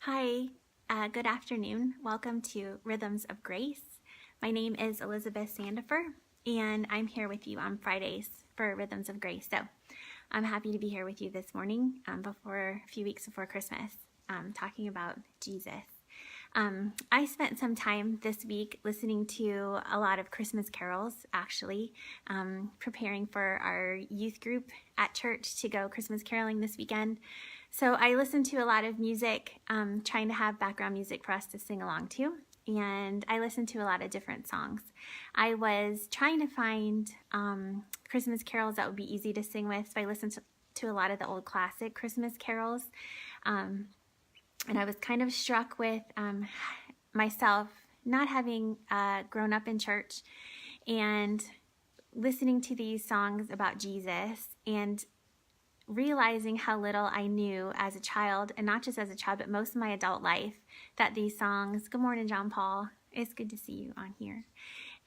Hi, good afternoon. Welcome to Rhythms of Grace. My name is Elizabeth Sandifer, and I'm here with you on Fridays for Rhythms of Grace. So I'm happy to be here with you this morning a few weeks before Christmas, talking about Jesus. I spent some time this week listening to a lot of Christmas carols, actually, preparing for our youth group at church to go Christmas caroling this weekend. So I listened to a lot of music, trying to have background music for us to sing along to, and I listened to a lot of different songs. I was trying to find Christmas carols that would be easy to sing with, so I listened to a lot of the old classic Christmas carols. And I was kind of struck with myself not having grown up in church and listening to these songs about Jesus and realizing how little I knew as a child, and not just as a child, but most of my adult life, that these songs, good morning, John Paul, it's good to see you on here,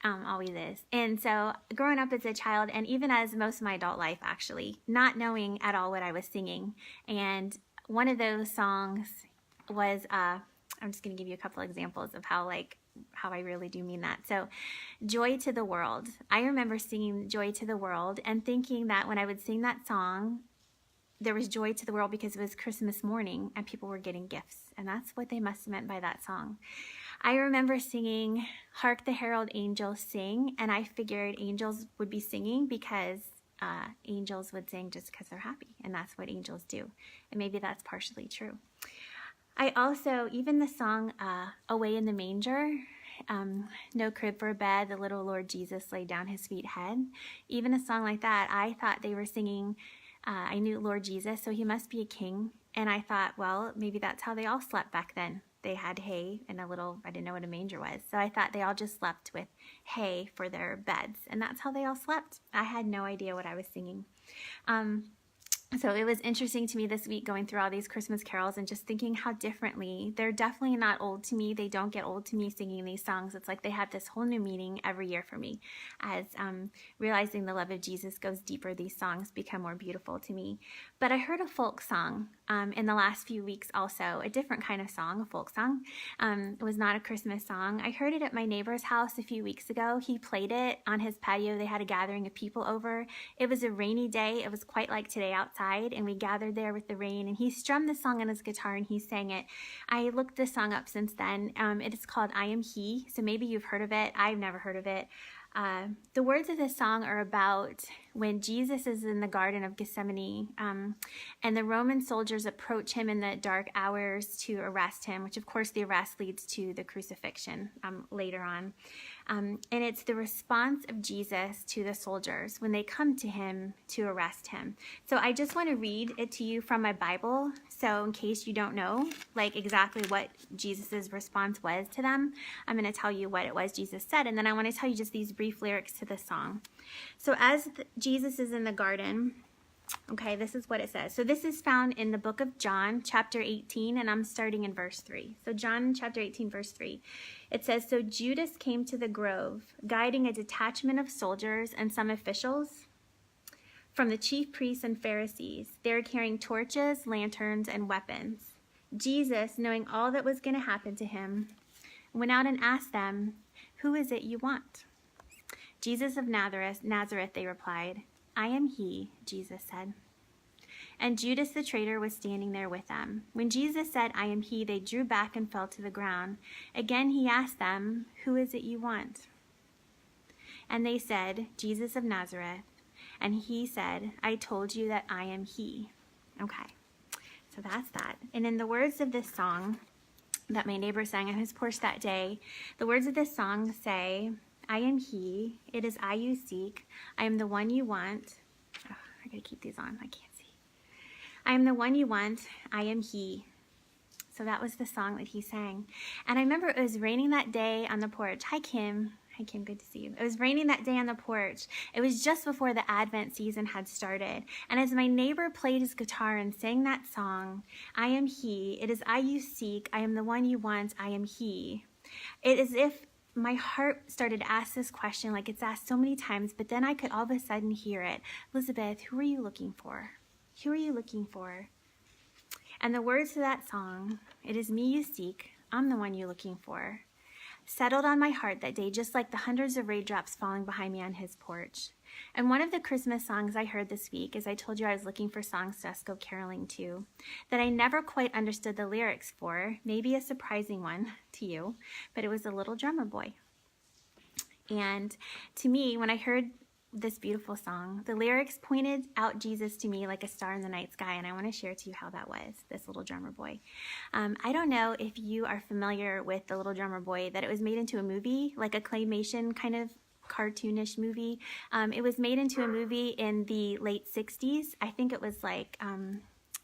always is. And so growing up as a child, and even as most of my adult life, actually, not knowing at all what I was singing. And one of those songs was, I'm just going to give you a couple examples of how I really do mean that. So, Joy to the World. I remember singing Joy to the World and thinking that when I would sing that song, there was joy to the world because it was Christmas morning and people were getting gifts. And that's what they must have meant by that song. I remember singing Hark the Herald Angels Sing, and I figured angels would be singing because angels would sing just because they're happy, and that's what angels do. And maybe that's partially true. I also, even the song Away in the Manger, no crib for a bed, the little Lord Jesus laid down his sweet head. Even a song like that, I thought they were singing, I knew Lord Jesus, so he must be a king. And I thought, well, maybe that's how they all slept back then. They had hay and I didn't know what a manger was. So I thought they all just slept with hay for their beds. And that's how they all slept. I had no idea what I was singing. So it was interesting to me this week going through all these Christmas carols and just thinking how differently, they're definitely not old to me. They don't get old to me singing these songs. It's like they have this whole new meaning every year for me. As realizing the love of Jesus goes deeper, these songs become more beautiful to me. But I heard a folk song in the last few weeks also, a different kind of song, a folk song. It was not a Christmas song. I heard it at my neighbor's house a few weeks ago. He played it on his patio. They had a gathering of people over. It was a rainy day. It was quite like today outside. And we gathered there with the rain, and he strummed the song on his guitar and he sang it. I looked this song up since then. It is called I Am He, so maybe you've heard of it. I've never heard of it. The words of this song are about when Jesus is in the Garden of Gethsemane, and the Roman soldiers approach him in the dark hours to arrest him, which of course the arrest leads to the crucifixion later on. And it's the response of Jesus to the soldiers when they come to him to arrest him. So I just want to read it to you from my Bible. So in case you don't know exactly what Jesus's response was to them, I'm going to tell you what it was Jesus said. And then I want to tell you just these brief lyrics to the song. So as Jesus is in the garden, okay, this is what it says. So this is found in the book of John, chapter 18, and I'm starting in verse 3. So John chapter 18, verse 3. It says, so Judas came to the grove, guiding a detachment of soldiers and some officials from the chief priests and Pharisees. They were carrying torches, lanterns, and weapons. Jesus, knowing all that was going to happen to him, went out and asked them, who is it you want? Jesus of Nazareth, they replied. I am he, Jesus said. And Judas the traitor was standing there with them. When Jesus said, I am he, they drew back and fell to the ground. Again he asked them, who is it you want? And they said, Jesus of Nazareth. And he said, I told you that I am he. Okay, so that's that. And in the words of this song that my neighbor sang on his porch that day, the words of this song say, I am he, it is I you seek, I am the one you want. Oh, I gotta keep these on, I can't see. I am the one you want, I am he. So that was the song that he sang. And I remember it was raining that day on the porch. Hi, Kim. Hi, Kim, good to see you. It was raining that day on the porch. It was just before the Advent season had started. And as my neighbor played his guitar and sang that song, I am he, it is I you seek, I am the one you want, I am he. It is as if my heart started to ask this question like it's asked so many times, but then I could all of a sudden hear it. Elizabeth, who are you looking for? Who are you looking for? And the words to that song, "It is me you seek, I'm the one you're looking for," settled on my heart that day, just like the hundreds of raindrops falling behind me on his porch. And one of the Christmas songs I heard this week, as I told you I was looking for songs to us go caroling to, that I never quite understood the lyrics for, maybe a surprising one to you, but it was "The Little Drummer Boy." And to me, when I heard this beautiful song, the lyrics pointed out Jesus to me like a star in the night sky, and I want to share to you how that was, this little drummer boy. I don't know if you are familiar with The Little Drummer Boy, that it was made into a movie, like a claymation kind of cartoonish movie. It was made into a movie in the late 60s. I think it was like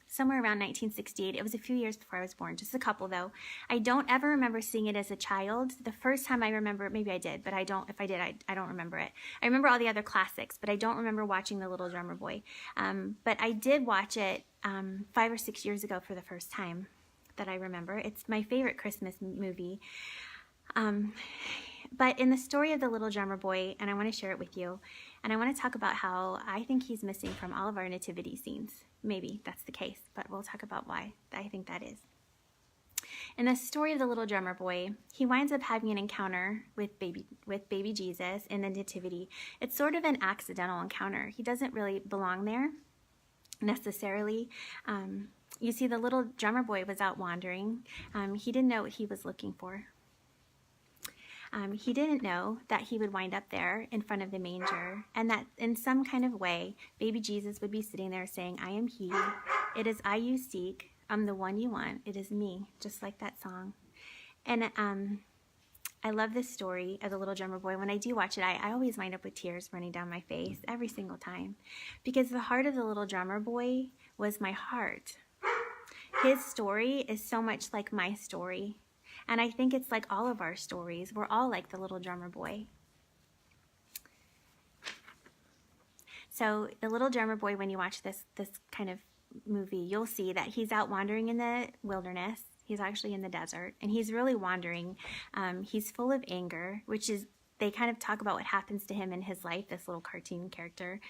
somewhere around 1968. It was a few years before I was born, just a couple though. I don't ever remember seeing it as a child. The first time I remember, maybe I did, but I don't, if I did, I don't remember it. I remember all the other classics, but I don't remember watching The Little Drummer Boy. But I did watch it 5 or 6 years ago for the first time that I remember. It's my favorite Christmas movie. But in the story of the little drummer boy, and I want to share it with you, and I want to talk about how I think he's missing from all of our nativity scenes. Maybe that's the case, but we'll talk about why I think that is. In the story of the little drummer boy, he winds up having an encounter with baby Jesus in the nativity. It's sort of an accidental encounter. He doesn't really belong there necessarily. You see, the little drummer boy was out wandering. He didn't know what he was looking for. He didn't know that he would wind up there in front of the manger, and that in some kind of way, baby Jesus would be sitting there saying, "I am he. It is I you seek. I'm the one you want. It is me," just like that song. And I love this story of the little drummer boy. When I do watch it, I always wind up with tears running down my face every single time, because the heart of the little drummer boy was my heart. His story is so much like my story. And I think it's like all of our stories. We're all like the little drummer boy. So the little drummer boy, when you watch this kind of movie, you'll see that he's out wandering in the wilderness. He's actually in the desert, and he's really wandering. He's full of anger, which is, they kind of talk about what happens to him in his life, this little cartoon character,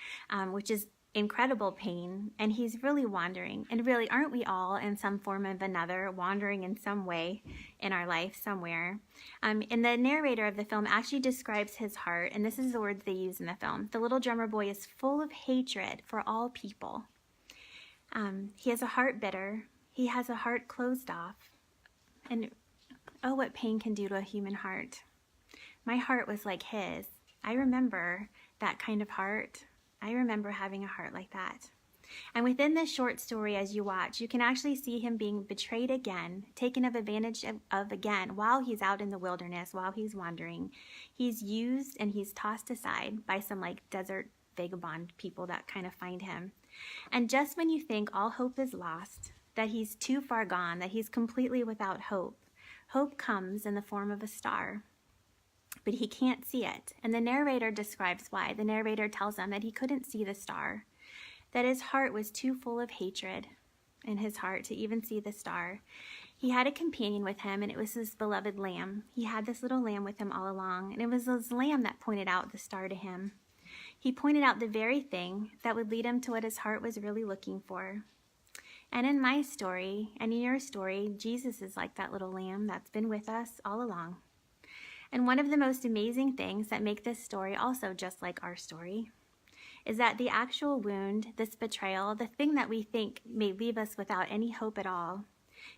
which is incredible pain, and he's really wandering. And really, aren't we all in some form of another wandering in some way in our life somewhere? And the narrator of the film actually describes his heart, and this is the words they use in the film. The little drummer boy is full of hatred for all people. He has a heart bitter. He has a heart closed off. And oh, what pain can do to a human heart. My heart was like his. I remember that kind of heart. I remember having a heart like that. And within this short story, as you watch, you can actually see him being betrayed again, taken advantage of again, while he's out in the wilderness, while he's wandering. He's used and he's tossed aside by some like desert vagabond people that kind of find him. And just when you think all hope is lost, that he's too far gone, that he's completely without hope, hope comes in the form of a star. But he can't see it. And the narrator describes why. The narrator tells them that he couldn't see the star, that his heart was too full of hatred in his heart to even see the star. He had a companion with him, and it was his beloved lamb. He had this little lamb with him all along, and it was this lamb that pointed out the star to him. He pointed out the very thing that would lead him to what his heart was really looking for. And in my story, and in your story, Jesus is like that little lamb that's been with us all along. And one of the most amazing things that make this story also just like our story is that the actual wound, this betrayal, the thing that we think may leave us without any hope at all,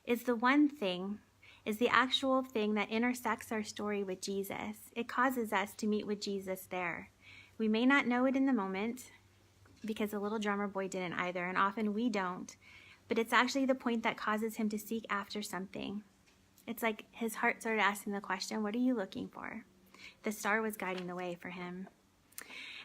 is the actual thing that intersects our story with Jesus. It causes us to meet with Jesus there. We may not know it in the moment, because the little drummer boy didn't either, and often we don't, but it's actually the point that causes him to seek after something. It's like his heart started asking the question, what are you looking for? The star was guiding the way for him.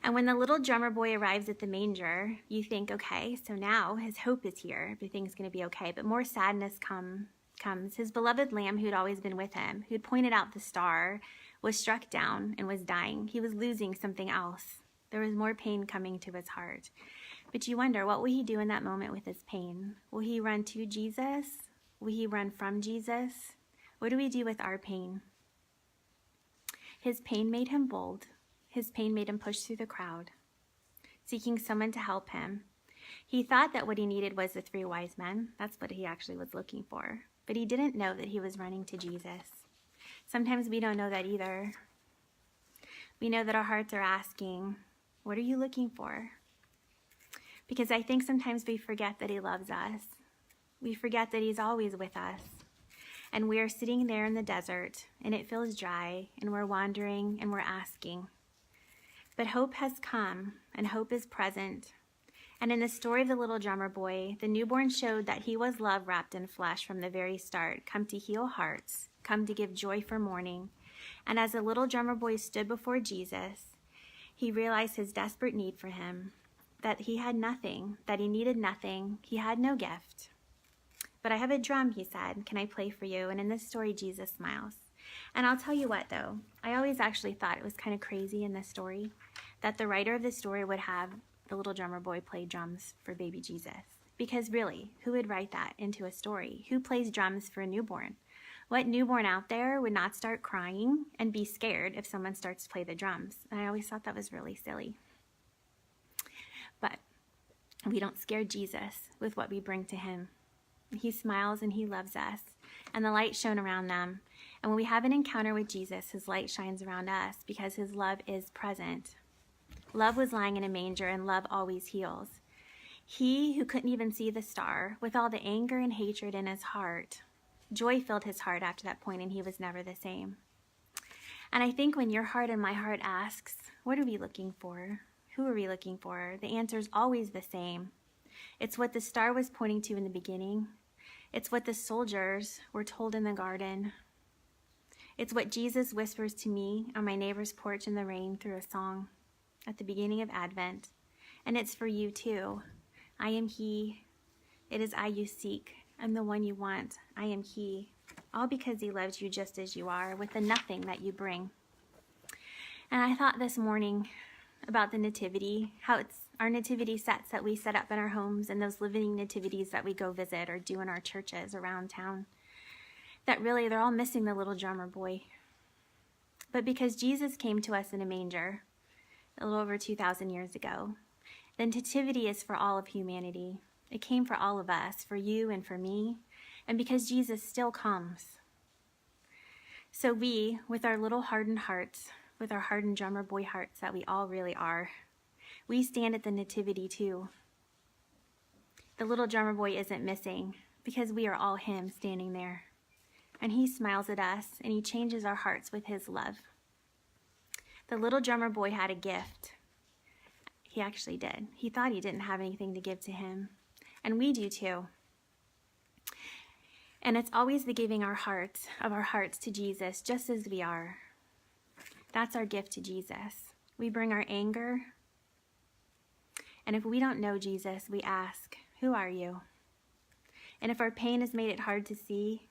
And when the little drummer boy arrives at the manger, you think, okay, so now his hope is here. Everything's going to be okay. But more sadness comes. His beloved lamb, who'd always been with him, who'd pointed out the star, was struck down and was dying. He was losing something else. There was more pain coming to his heart. But you wonder, what will he do in that moment with his pain? Will he run to Jesus? Will he run from Jesus? What do we do with our pain? His pain made him bold. His pain made him push through the crowd, seeking someone to help him. He thought that what he needed was the 3 wise men. That's what he actually was looking for. But he didn't know that he was running to Jesus. Sometimes we don't know that either. We know that our hearts are asking, what are you looking for? Because I think sometimes we forget that he loves us. We forget that he's always with us. And we are sitting there in the desert, and it feels dry, and we're wandering, and we're asking. But hope has come, and hope is present. And in the story of the little drummer boy, the newborn showed that he was love wrapped in flesh from the very start, come to heal hearts, come to give joy for mourning. And as the little drummer boy stood before Jesus, he realized his desperate need for him, that he had nothing, that he needed nothing, he had no gift. But I have a drum, he said, can I play for you? And in this story, Jesus smiles. And I'll tell you what, though, I always actually thought it was kind of crazy in this story that the writer of this story would have the little drummer boy play drums for baby Jesus. Because really, who would write that into a story? Who plays drums for a newborn? What newborn out there would not start crying and be scared if someone starts to play the drums? And I always thought that was really silly. But we don't scare Jesus with what we bring to him. He smiles and he loves us, and the light shone around them. And when we have an encounter with Jesus, his light shines around us because his love is present. Love was lying in a manger, and love always heals. He who couldn't even see the star, with all the anger and hatred in his heart, joy filled his heart after that point, and he was never the same. And I think when your heart and my heart asks, what are we looking for? Who are we looking for? The answer is always the same. It's what the star was pointing to in the beginning. It's what the soldiers were told in the garden. It's what Jesus whispers to me on my neighbor's porch in the rain through a song at the beginning of Advent. And it's for you too. I am he. It is I you seek. I'm the one you want. I am he. All because he loves you just as you are, with the nothing that you bring. And I thought this morning about the nativity, how it's our nativity sets that we set up in our homes and those living nativities that we go visit or do in our churches around town, that really they're all missing the little drummer boy. But because Jesus came to us in a manger a little over 2,000 years ago, the nativity is for all of humanity. It came for all of us, for you and for me, and because Jesus still comes. So we, with our little hardened hearts, with our hardened drummer boy hearts that we all really are, we stand at the nativity too. The little drummer boy isn't missing because we are all him standing there. And he smiles at us and he changes our hearts with his love. The little drummer boy had a gift. He actually did. He thought he didn't have anything to give to him. And we do too. And it's always the giving of our hearts to Jesus just as we are. That's our gift to Jesus. We bring our anger. And if we don't know Jesus, we ask, who are you? And if our pain has made it hard to see,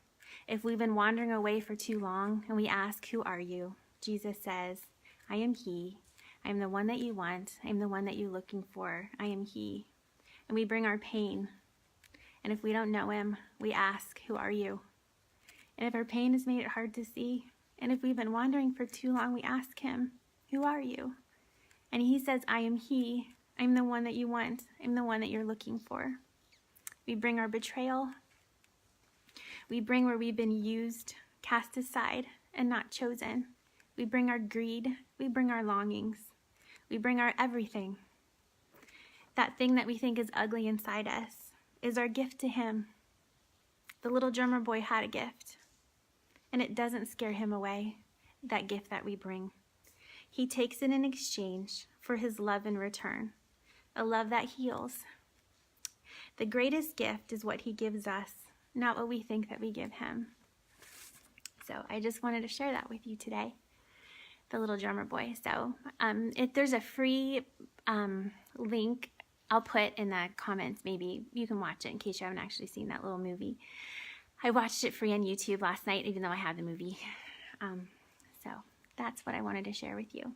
if we've been wandering away for too long and we ask, who are you? Jesus says, I am he. I am the one that you want. I am the one that you're looking for. I am he. And we bring our pain. And if we don't know him, we ask, who are you? And if our pain has made it hard to see, and if we've been wandering for too long, we ask him, who are you? And he says, I am he. I'm the one that you want. I'm the one that you're looking for. We bring our betrayal. We bring where we've been used, cast aside, and not chosen. We bring our greed. We bring our longings. We bring our everything. That thing that we think is ugly inside us is our gift to him. The little drummer boy had a gift, and it doesn't scare him away, that gift that we bring. He takes it in exchange for his love in return, a love that heals. The greatest gift is what he gives us, not what we think that we give him. So I just wanted to share that with you today, the little drummer boy. So if there's a free link, I'll put in the comments. Maybe you can watch it in case you haven't actually seen that little movie. I watched it free on YouTube last night, even though I have the movie. So that's what I wanted to share with you.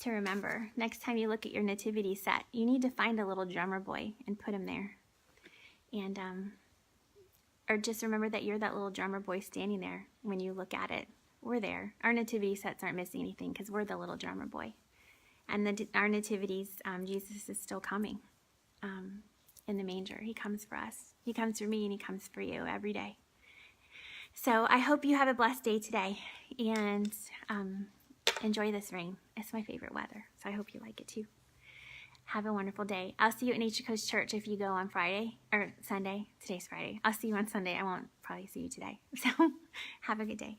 To remember, next time you look at your nativity set, you need to find a little drummer boy and put him there. And or just remember that you're that little drummer boy standing there when you look at it. We're there. Our nativity sets aren't missing anything because we're the little drummer boy. And our nativities, Jesus is still coming. in the manger. He comes for us. He comes for me, and he comes for you every day. So I hope you have a blessed day today, and enjoy this rain. It's my favorite weather, so I hope you like it too. Have a wonderful day. I'll see you at Nature Coast Church if you go on Friday or Sunday. Today's Friday. I'll see you on Sunday. I won't probably see you today. So have a good day.